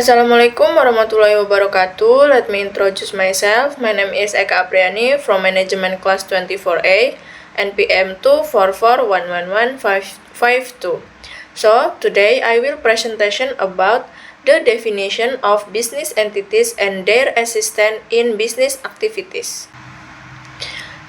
Assalamualaikum warahmatullahi wabarakatuh. Let me introduce myself. My name is Eka Apriani from Management Class 24A, NPM 244111552. So, today I will presentation about the definition of business entities and their assistance in business activities.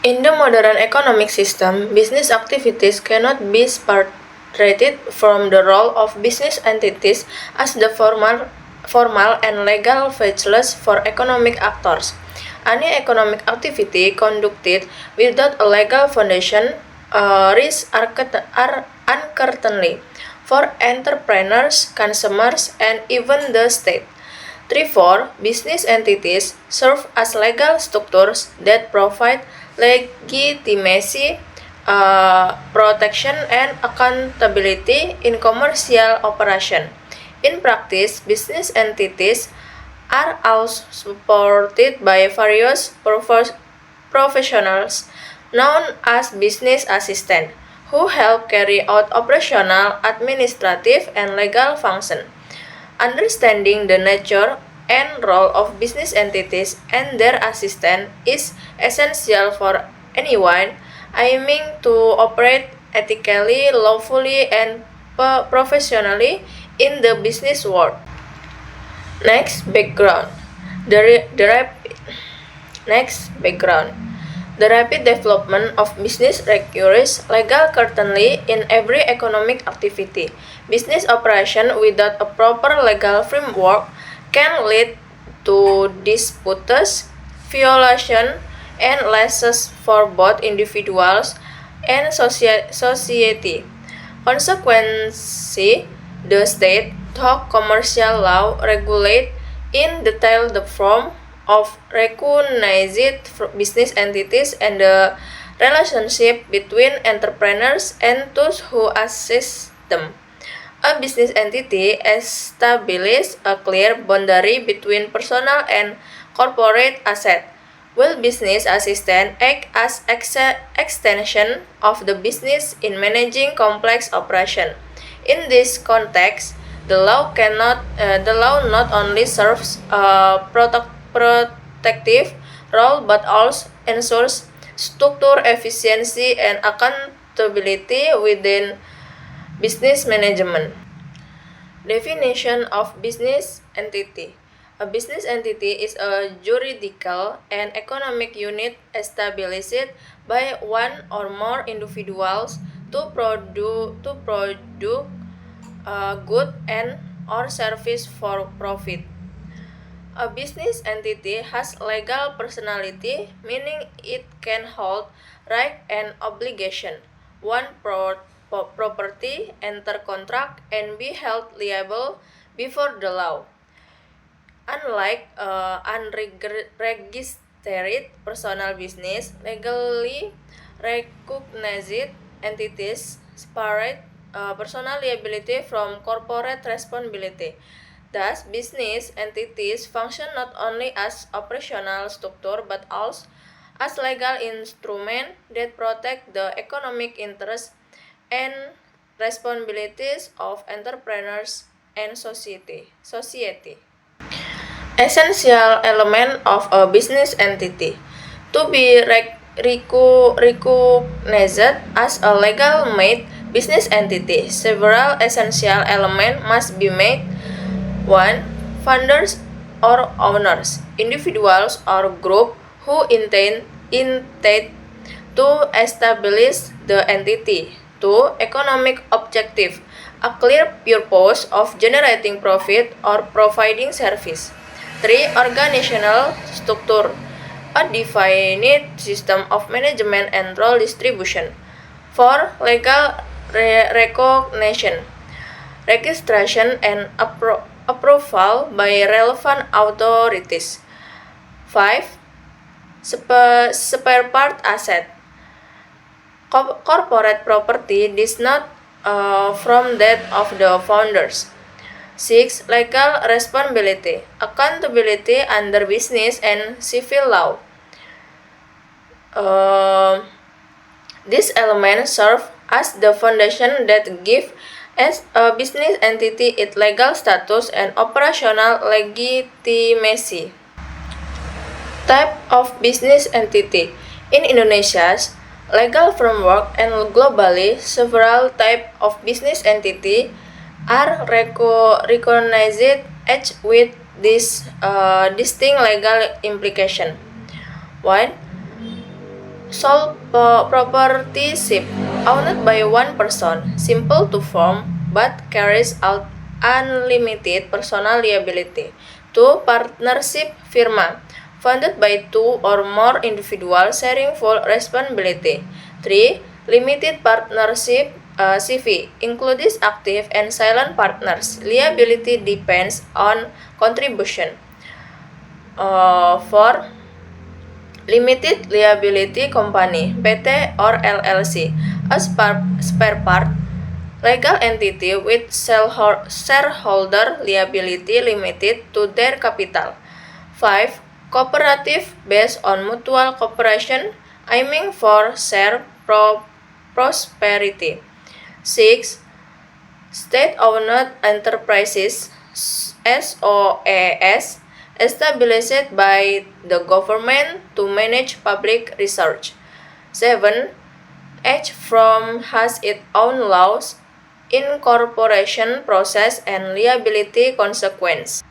In the modern economic system, business activities cannot be separated from the role of business entities as the formal and legal vehicles for economic actors. Any economic activity conducted without a legal foundation risks uncertainty for entrepreneurs, consumers, and even the state. Therefore, business entities serve as legal structures that provide legitimacy, protection, and accountability in commercial operation. In practice, business entities are also supported by various professionals known as business assistants who help carry out operational, administrative, and legal functions. Understanding the nature and role of business entities and their assistants is essential for anyone aiming to operate ethically, lawfully, and professionally in the business world. Next, background. The rapid development of business requires legal certainty in every economic activity. Business operation without a proper legal framework can lead to disputes, violation, and losses for both individuals and society. Consequently, the state, through commercial law, regulate in detail the form of recognized business entities and the relationship between entrepreneurs and those who assist them. A business entity establishes a clear boundary between personal and corporate assets, while business assistants act as extension of the business in managing complex operations. In this context, the law not only serves a protective role but also ensures structure efficiency and accountability within business management. Definition of business entity. A business entity is a juridical and economic unit established by one or more individuals to produce a good and or service for profit. A business entity has legal personality, meaning it can hold right and obligation, own property, enter contract, and be held liable before the law. Unlike unregistered personal business, legally recognized entities separate personal liability from corporate responsibility. Thus, business entities function not only as operational structure but also as legal instruments that protect the economic interests and responsibilities of entrepreneurs and society. Essential element of a business entity. To be recognized as a legal made business entity, several essential elements must be met. 1. Founders or owners, individuals or group who intend to establish the entity. 2. Economic objective, a clear purpose of generating profit or providing service. 3. Organizational structure, a defined system of management and role distribution. 4. Legal recognition, registration and approval by relevant authorities. 5. Spare part asset, corporate property distinct from that of the founders. 6. Legal responsibility, accountability under business and civil law. These elements serve as the foundation that give As a business entity, its legal status and operational legitimacy. Type of business entity. In Indonesia's legal framework and globally, several types of business entity are recognized each with this distinct legal implication. 1. Sole proprietorship, owned by one person, simple to form but carries out unlimited personal liability. 2. Partnership firma, funded by two or more individuals sharing full responsibility. 3. Limited partnership CV, includes active and silent partners. Liability depends on contribution. 4. Limited Liability Company (PT or LLC), a spare part legal entity with shareholder liability limited to their capital. 5. Cooperative based on mutual cooperation aiming for shared prosperity. 6. State-owned enterprises (SOEs) established by the government to manage public research. 7. Each firm has its own laws, incorporation process, and liability consequence.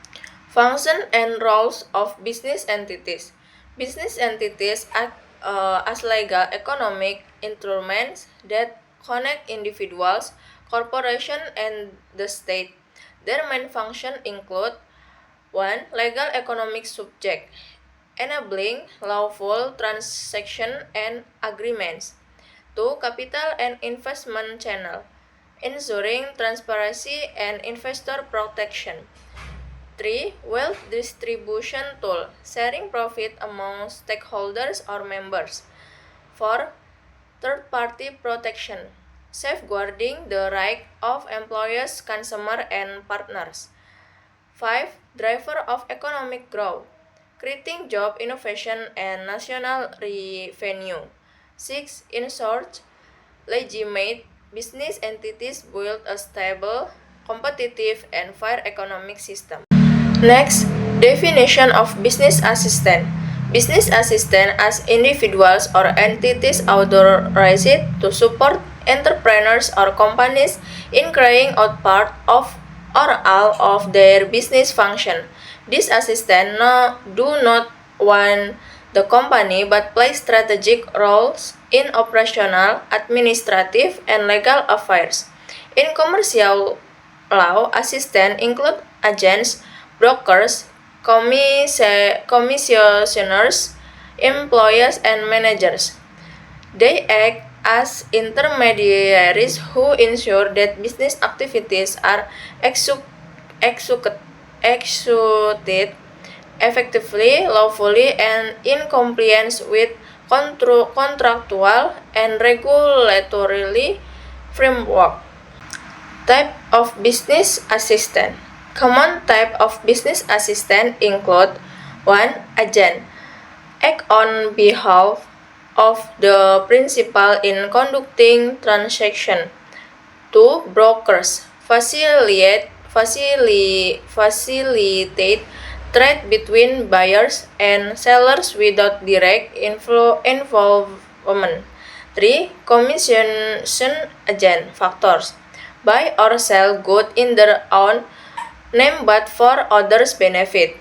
Function and roles of business entities. Business entities act as legal economic instruments that connect individuals, corporations, and the state. Their main functions include: 1. Legal economic subject, enabling lawful transactions and agreements. 2. Capital and investment channel, ensuring transparency and investor protection. 3. Wealth distribution tool, sharing profit among stakeholders or members. 4. Third-party protection, safeguarding the right of employees, consumers, and partners. 5. Driver of economic growth, creating job innovation and national revenue. 6. In short, legitimate business entities build a stable, competitive, and fair economic system. Next, definition of business assistant. Business assistant as individuals or entities authorized to support entrepreneurs or companies in carrying out part of or all of their business function. These assistants do not run the company but play strategic roles in operational, administrative, and legal affairs. In commercial law, assistants include agents, brokers, commissioners, employees, and managers. They act as intermediaries who ensure that business activities are executed effectively, lawfully, and in compliance with contractual and regulatory framework. Type of business assistant. Common type of business assistant include: 1. Agent, act on behalf of the principal in conducting transaction. 2. Brokers, facilitate trade between buyers and sellers without direct involvement. 3. Commission agent, factors, buy or sell goods in their own name but for others' benefit.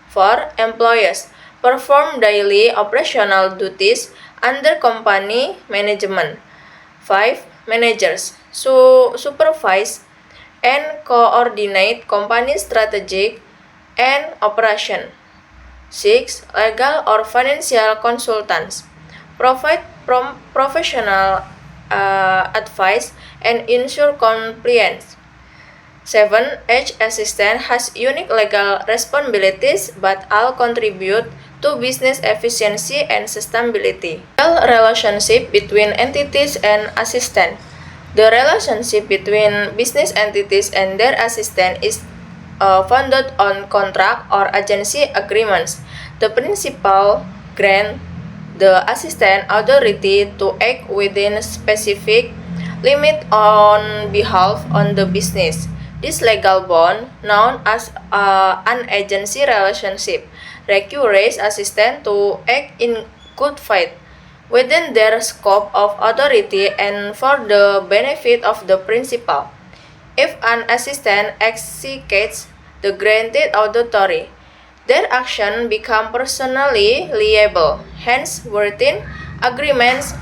4. Employees, perform daily operational duties under company management. 5. Managers, supervise and coordinate company strategic and operation. 6. Legal or financial consultants, provide professional advice and ensure compliance. 7. Each assistant has unique legal responsibilities but all contribute to business efficiency and sustainability. Relationship between entities and assistant. The relationship between business entities and their assistant is founded on contract or agency agreements. The principal grants the assistant authority to act within specific limit on behalf on the business. This legal bond, known as an agency relationship, requires assistants to act in good faith within their scope of authority and for the benefit of the principal. If an assistant exceeds the granted authority, their action become personally liable. Hence, written agreements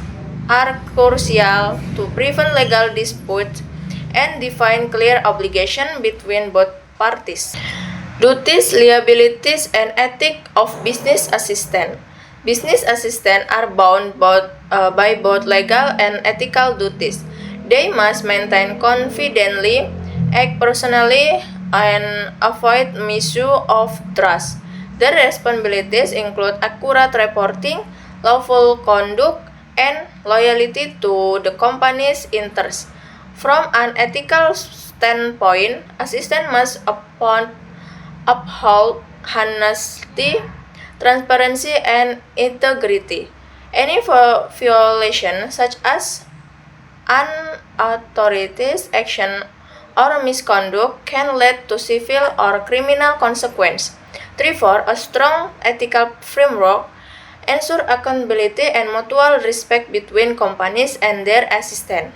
are crucial to prevent legal disputes and define clear obligation between both parties. Duties, liabilities, and ethics of business assistant. Business assistants are bound by both legal and ethical duties. They must maintain confidently, act personally, and avoid misuse of trust. Their responsibilities include accurate reporting, lawful conduct, and loyalty to the company's interests. From an ethical standpoint, assistants must uphold honesty, transparency, and integrity. Any violation, such as unauthorized action or misconduct, can lead to civil or criminal consequence. Therefore, a strong ethical framework ensures accountability and mutual respect between companies and their assistants.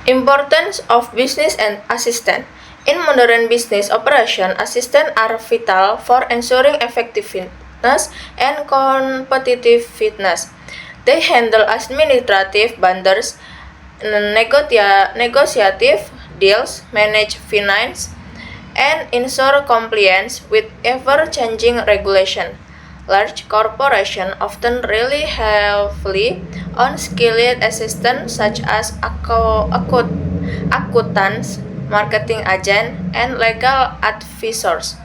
Importance of business and assistant. In modern business operation, assistants are vital for ensuring effectiveness and competitiveness. They handle administrative matters, negotiative deals, manage finance, and ensure compliance with ever-changing regulation. Large corporations often rely heavily on skilled assistants such as accountants, marketing agents, and legal advisors.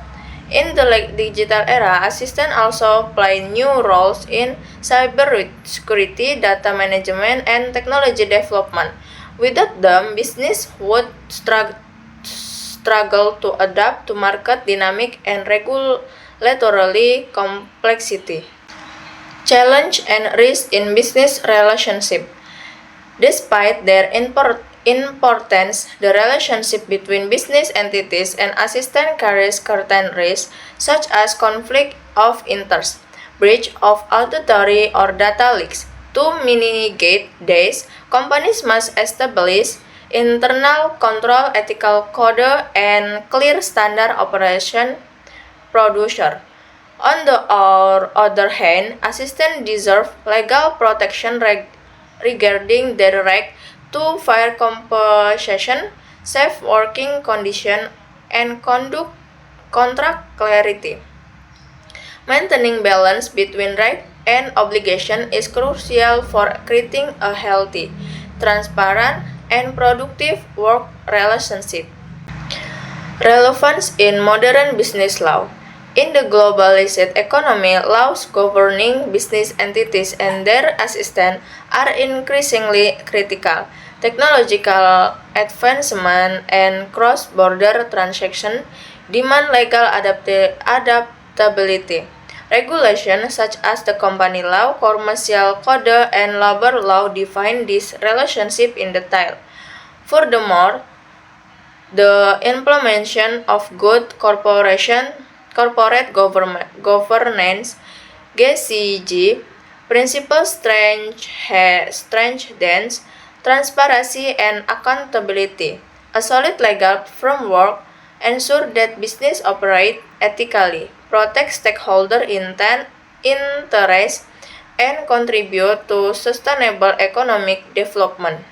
In the digital era, assistants also play new roles in cybersecurity, data management, and technology development. Without them, business would struggle to adapt to market dynamic and regulatory complexity. Challenge and risk in business relationship. Despite their importance, the relationship between business entities and assistants carries certain risks, such as conflict of interest, breach of authority, or data leaks. To mitigate this, companies must establish internal control, ethical code, and clear standard operation procedure. On the other hand, assistants deserve legal protection regarding their right to fair compensation, safe working conditions, and contract clarity. Maintaining balance between right and obligation is crucial for creating a healthy, transparent, and productive work relationship. Relevance in modern business law. In the globalized economy, laws governing business entities and their assistants are increasingly critical. Technological advancement and cross-border transactions demand legal adaptability. Regulations such as the company law, commercial code, and labor law define this relationship in detail. Furthermore, the implementation of good corporate governance (GCG) principles strengthens transparency and accountability. A solid legal framework ensures that business operate ethically, protect stakeholder interests, and contribute to sustainable economic development.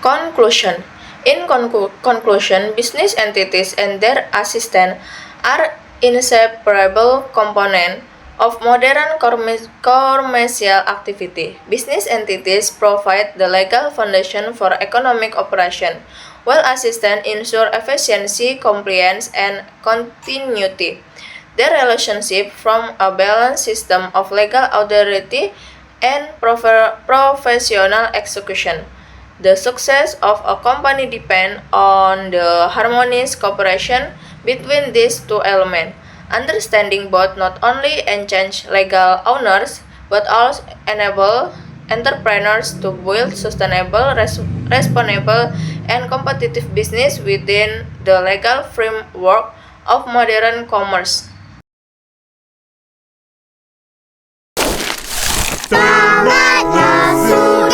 Conclusion. In conclusion, business entities and their assistants are inseparable components of modern commercial activity. Business entities provide the legal foundation for economic operation, while assistants ensure efficiency, compliance, and continuity. Their relationship forms a balanced system of legal authority and professional execution. The success of a company depends on the harmonious cooperation between these two elements. Understanding both not only enhances legal owners but also enable entrepreneurs to build sustainable, responsible, and competitive business within the legal framework of modern commerce. Saatnya